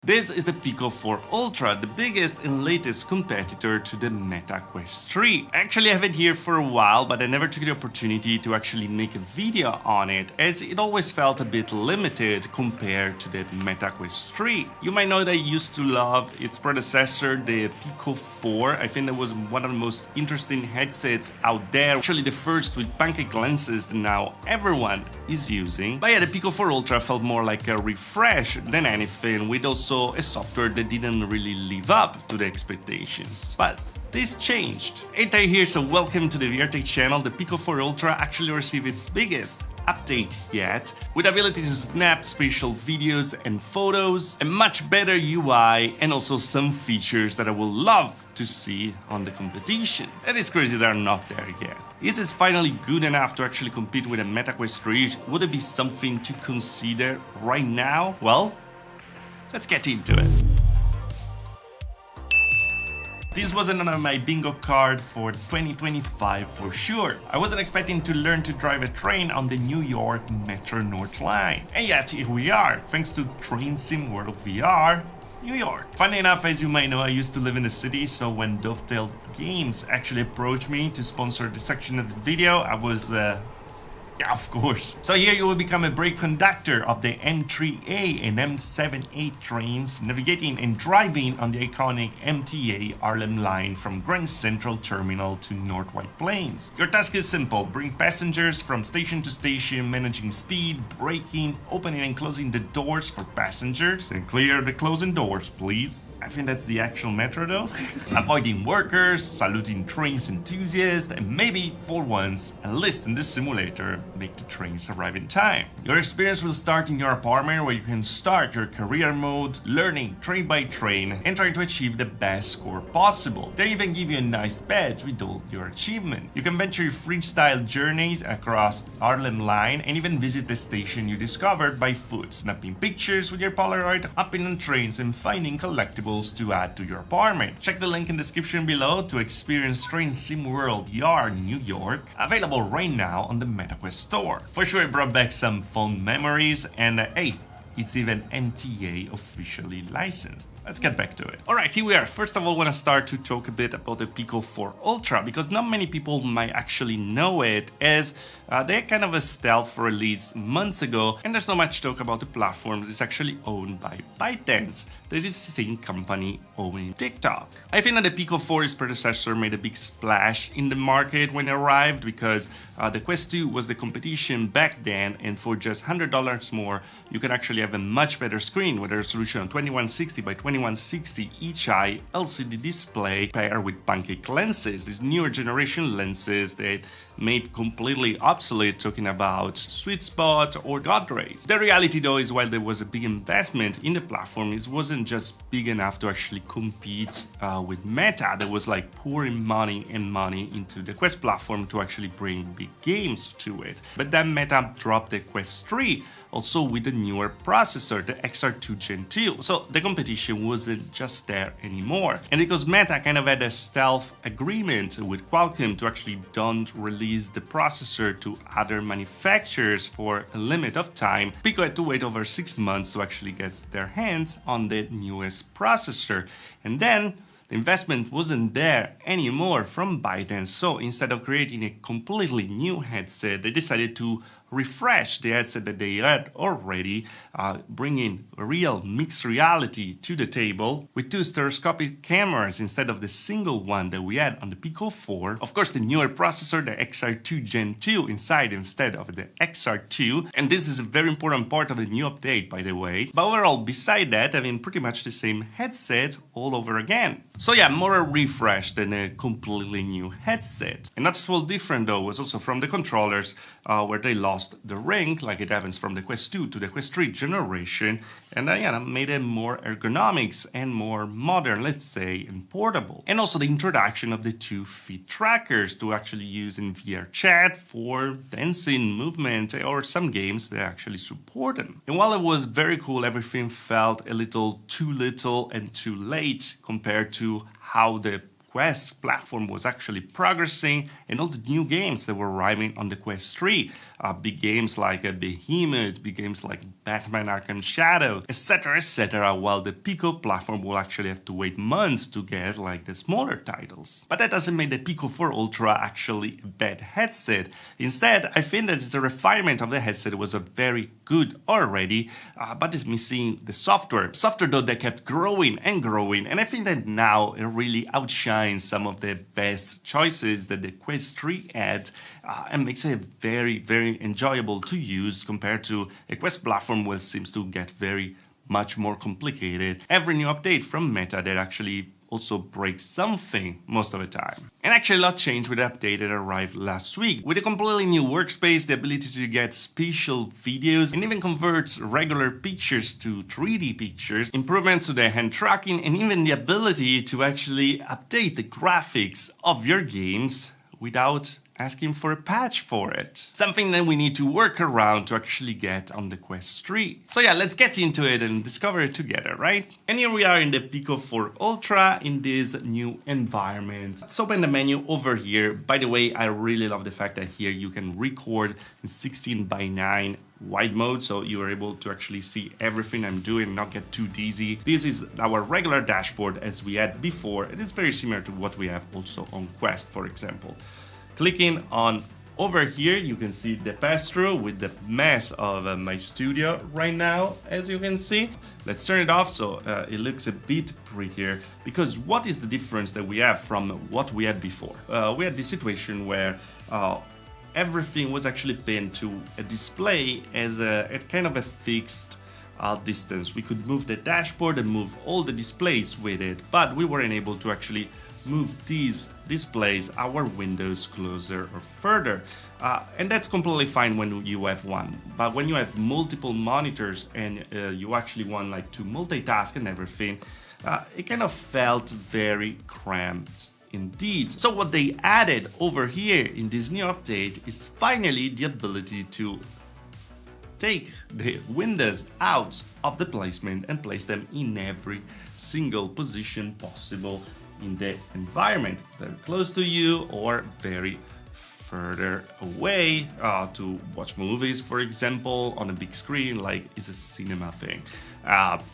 This is the Pico 4 Ultra, the biggest and latest competitor to the Meta Quest 3. I actually have it here for a while, but I never took the opportunity to actually make a video on it, as it always felt a bit limited compared to the Meta Quest 3. You might know that I used to love its predecessor, the Pico 4. I think that was one of the most interesting headsets out there, actually the first with pancake lenses that now everyone is using. But yeah, the Pico 4 Ultra felt more like a refresh than anything, with also a software that didn't really live up to the expectations. But this changed. Hey Ty here, so welcome to the VRTech channel. The Pico 4 Ultra actually received its biggest update yet, with ability to snap spatial videos and photos, a much better UI, and also some features that I would love to see on the competition. It is crazy they're not there yet. Is this finally good enough to actually compete with a Meta Quest 3? Would it be something to consider right now? Well, let's get into it. This wasn't on my bingo card for 2025 for sure. I wasn't expecting to learn to drive a train on the New York Metro North Line. And yet here we are, thanks to Train Sim World VR, New York. Funny enough, as you might know, I used to live in the city, so when Dovetail Games actually approached me to sponsor this section of the video, I was yeah, of course. So here you will become a brake conductor of the M3A and M78 trains, navigating and driving on the iconic MTA Harlem line from Grand Central Terminal to North White Plains. Your task is simple: bring passengers from station to station, managing speed, braking, opening and closing the doors for passengers, and clear the closing doors, please. I think that's the actual metro though. Avoiding workers, saluting trains enthusiasts, and maybe, for once, at least in this simulator, make the trains arrive in time. Your experience will start in your apartment, where you can start your career mode, learning train by train, and trying to achieve the best score possible. They even give you a nice badge with all your achievement. You can venture your freestyle journeys across the Harlem line, and even visit the station you discovered by foot, snapping pictures with your Polaroid, hopping on trains, and finding collectibles to add to your apartment. Check the link in the description below to experience Train Sim World VR New York, available right now on the MetaQuest store. For sure it brought back some fond memories, and hey, it's even MTA officially licensed. Let's get back to it. Alright, here we are. First of all, I want to start to talk a bit about the Pico 4 Ultra, because not many people might actually know it, as they had kind of a stealth release months ago, and there's not much talk about the platform that is actually owned by ByteDance, that is the same company owning TikTok. I think that the Pico 4's predecessor made a big splash in the market when it arrived, because the Quest 2 was the competition back then, and for just $100 more, you can actually have a much better screen with a resolution of 2160 by 2160 each eye LCD display paired with pancake lenses, these newer generation lenses that made completely obsolete talking about sweet spot or God rays. The reality though is, while there was a big investment in the platform, it wasn't just big enough to actually compete with Meta. There was like pouring money into the Quest platform to actually bring big games to it. But then Meta dropped the Quest 3, also with the newer processor, the XR2 Gen 2. So the competition wasn't just there anymore. And because Meta kind of had a stealth agreement with Qualcomm to actually don't release the processor to other manufacturers for a limit of time, Pico had to wait over 6 months to actually get their hands on the newest processor. And then the investment wasn't there anymore from ByteDance, so instead of creating a completely new headset, they decided to refresh the headset that they had already, bringing real mixed reality to the table with two stereoscopic cameras instead of the single one that we had on the Pico 4. Of course, the newer processor, the XR2 Gen 2 inside instead of the XR2, and this is a very important part of the new update, by the way. But overall, beside that, having pretty much the same headset all over again. So yeah, more a refresh than a completely new headset. And noticeable different though was also from the controllers, where they lost the ring, like it happens from the Quest 2 to the Quest 3 generation, and made it more ergonomics and more modern, let's say, and portable. And also the introduction of the 2 feet trackers to actually use in VR chat for dancing, movement, or some games that actually support them. And while it was very cool, everything felt a little too little and too late compared to how the Quest platform was actually progressing, and all the new games that were arriving on the Quest 3. Big games like Behemoth, big games like Batman Arkham Shadow, etc., while the Pico platform will actually have to wait months to get like the smaller titles. But that doesn't make the Pico 4 Ultra actually a bad headset. Instead, I think that it's a refinement of the headset. It was a very good already, but it's missing the software. Software though that kept growing, and I think that now it really outshines some of the best choices that the Quest 3 had, and makes it very enjoyable to use compared to a Quest platform which seems to get very much more complicated. Every new update from Meta that actually also breaks something most of the time. And actually a lot changed with the update that arrived last week. With a completely new workspace, the ability to get spatial videos, and even convert regular pictures to 3D pictures, improvements to the hand tracking, and even the ability to actually update the graphics of your games without asking for a patch for it. Something that we need to work around to actually get on the Quest 3. So yeah, let's get into it and discover it together, right? And here we are in the Pico 4 Ultra in this new environment. Let's open the menu over here. By the way, I really love the fact that here you can record in 16:9 wide mode, so you are able to actually see everything I'm doing, not get too dizzy. This is our regular dashboard as we had before. It is very similar to what we have also on Quest, for example. Clicking on over here, you can see the pass-through with the mess of my studio right now, as you can see. Let's turn it off so it looks a bit prettier, because what is the difference that we have from what we had before? We had this situation where everything was actually pinned to a display as at kind of a fixed distance. We could move the dashboard and move all the displays with it, but we weren't able to actually move these displays, our windows, closer or further. And that's completely fine when you have one. But when you have multiple monitors and you actually want like to multitask and everything, it kind of felt very cramped indeed. So what they added over here in this new update is finally the ability to take the windows out of the placement and place them in every single position possible in the environment, very close to you or very further away, to watch movies, for example, on a big screen, like it's a cinema thing.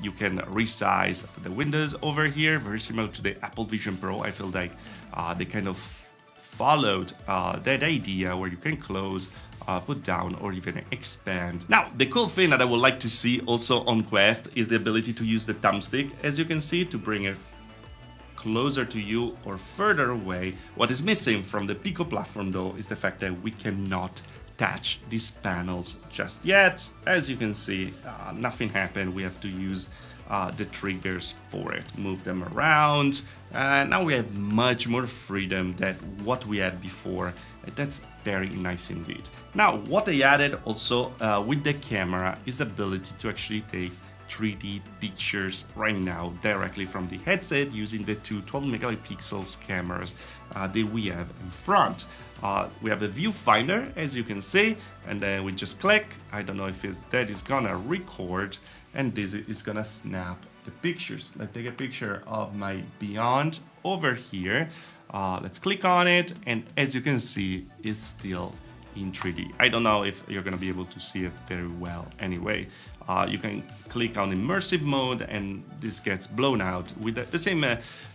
You can resize the windows over here, very similar to the Apple Vision Pro. I feel like they kind of followed that idea where you can close, put down, or even expand. Now, the cool thing that I would like to see also on Quest is the ability to use the thumbstick, as you can see, to bring it closer to you or further away. What is missing from the Pico platform though is the fact that we cannot touch these panels just yet. As you can see, nothing happened. We have to use the triggers for it, move them around. Now we have much more freedom than what we had before. That's very nice indeed. Now, what they added also with the camera is the ability to actually take 3D pictures right now directly from the headset using the two 12 megapixels cameras that we have in front. We have a viewfinder, as you can see, and then we just click. I don't know if that is gonna record, and this is gonna snap the pictures. Let's take a picture of my Beyond over here. Let's click on it, and as you can see, it's still in 3D. I don't know if you're gonna be able to see it very well anyway. You can click on immersive mode and this gets blown out with the same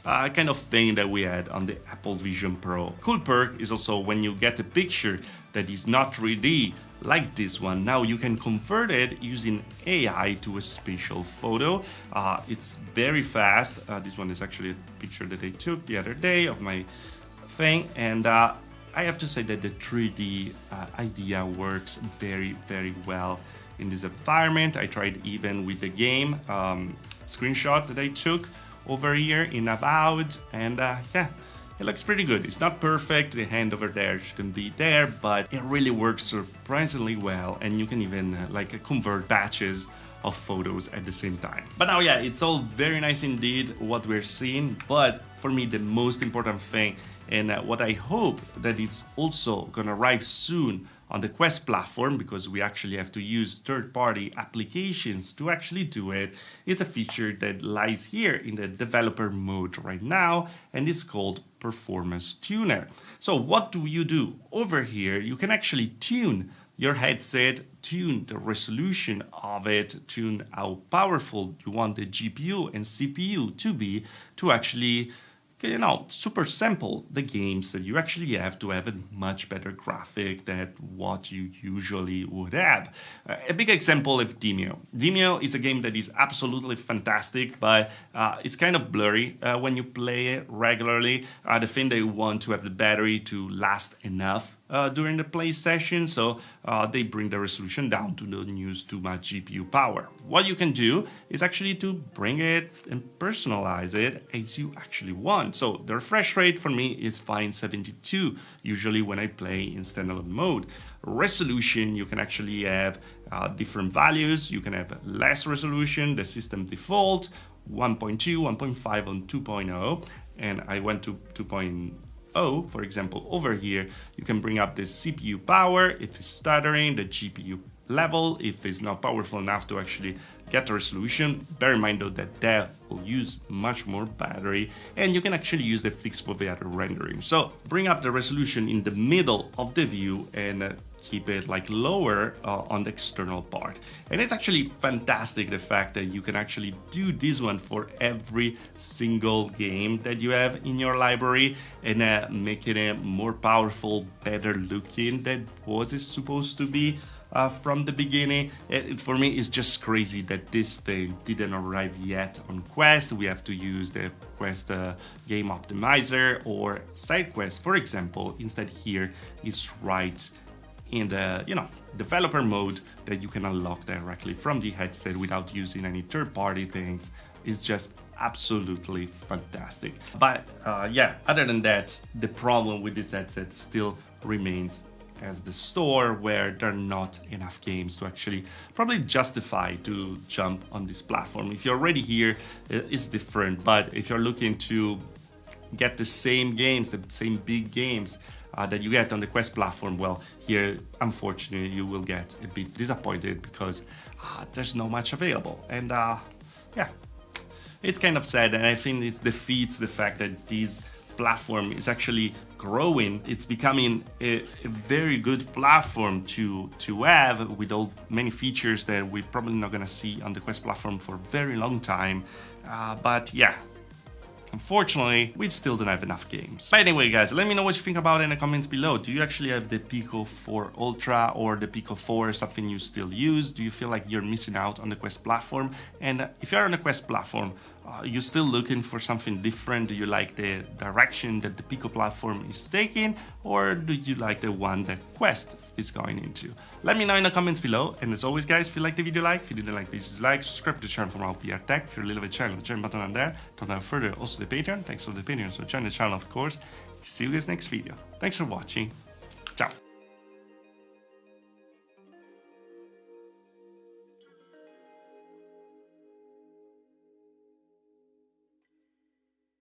kind of thing that we had on the Apple Vision Pro. Cool perk is also when you get a picture that is not 3D like this one, now you can convert it using AI to a spatial photo. It's very fast. This one is actually a picture that I took the other day of my thing, and I have to say that the 3D idea works very well in this environment. I tried even with the game screenshot that I took over here in Avowed, and yeah, it looks pretty good. It's not perfect, the hand over there shouldn't be there, but it really works surprisingly well, and you can even like convert batches of photos at the same time. But now, yeah, it's all very nice indeed what we're seeing, but for me the most important thing, and what I hope that is also gonna arrive soon on the Quest platform, because we actually have to use third-party applications to actually do it, is a feature that lies here in the developer mode right now, and it's called Performance Tuner. So what do? Over here, you can actually tune your headset, tune the resolution of it, tune how powerful you want the GPU and CPU to be, to actually, super sample the games that you actually have to have a much better graphic than what you usually would have. A big example of Demeo. Demeo is a game that is absolutely fantastic, but it's kind of blurry when you play it regularly. The thing they want to have the battery to last enough during the play session, so they bring the resolution down to not use too much GPU power. What you can do is actually to bring it and personalize it as you actually want. So the refresh rate for me is fine 72, usually when I play in standalone mode. Resolution, you can actually have different values. You can have less resolution, the system default, 1.2, 1.5 on 2.0, and I went to 2.0, for example. Over here, you can bring up the CPU power, if it's stuttering, the GPU level, if it's not powerful enough to actually get the resolution. Bear in mind though that will use much more battery, and you can actually use the fixed foveated rendering. So bring up the resolution in the middle of the view and keep it like lower on the external part. And it's actually fantastic, the fact that you can actually do this one for every single game that you have in your library, and making it more powerful, better looking than was it supposed to be from the beginning. For me, it's just crazy that this thing didn't arrive yet on Quest. We have to use the Quest game optimizer or side quest, for example. Instead, here it's right in the developer mode that you can unlock directly from the headset without using any third-party things. Is just absolutely fantastic. But yeah, other than that, the problem with this headset still remains as the store, where there are not enough games to actually probably justify to jump on this platform. If you're already here, it's different, but if you're looking to get the same games, the same big games that you get on the Quest platform, well, here, unfortunately, you will get a bit disappointed because there's not much available. And yeah, it's kind of sad, and I think it defeats the fact that this platform is actually growing. It's becoming a very good platform to have, with all many features that we're probably not gonna see on the Quest platform for a very long time. But yeah, unfortunately, we still don't have enough games. But anyway, guys, let me know what you think about it in the comments below. Do you actually have the Pico 4 Ultra or the Pico 4, something you still use? Do you feel like you're missing out on the Quest platform? And if you're on the Quest platform, you're still looking for something different? Do you like the direction that the Pico platform is taking, or do you like the one that Quest is going into? Let me know in the comments below. And as always, guys, if you liked the video, like. If you didn't like, please dislike. Subscribe to the channel for more VR tech. If you're new to the channel, the join button on there. Don't have further, also the Patreon. Thanks for the Patreon, so join the channel, of course. See you guys next video. Thanks for watching. Ciao.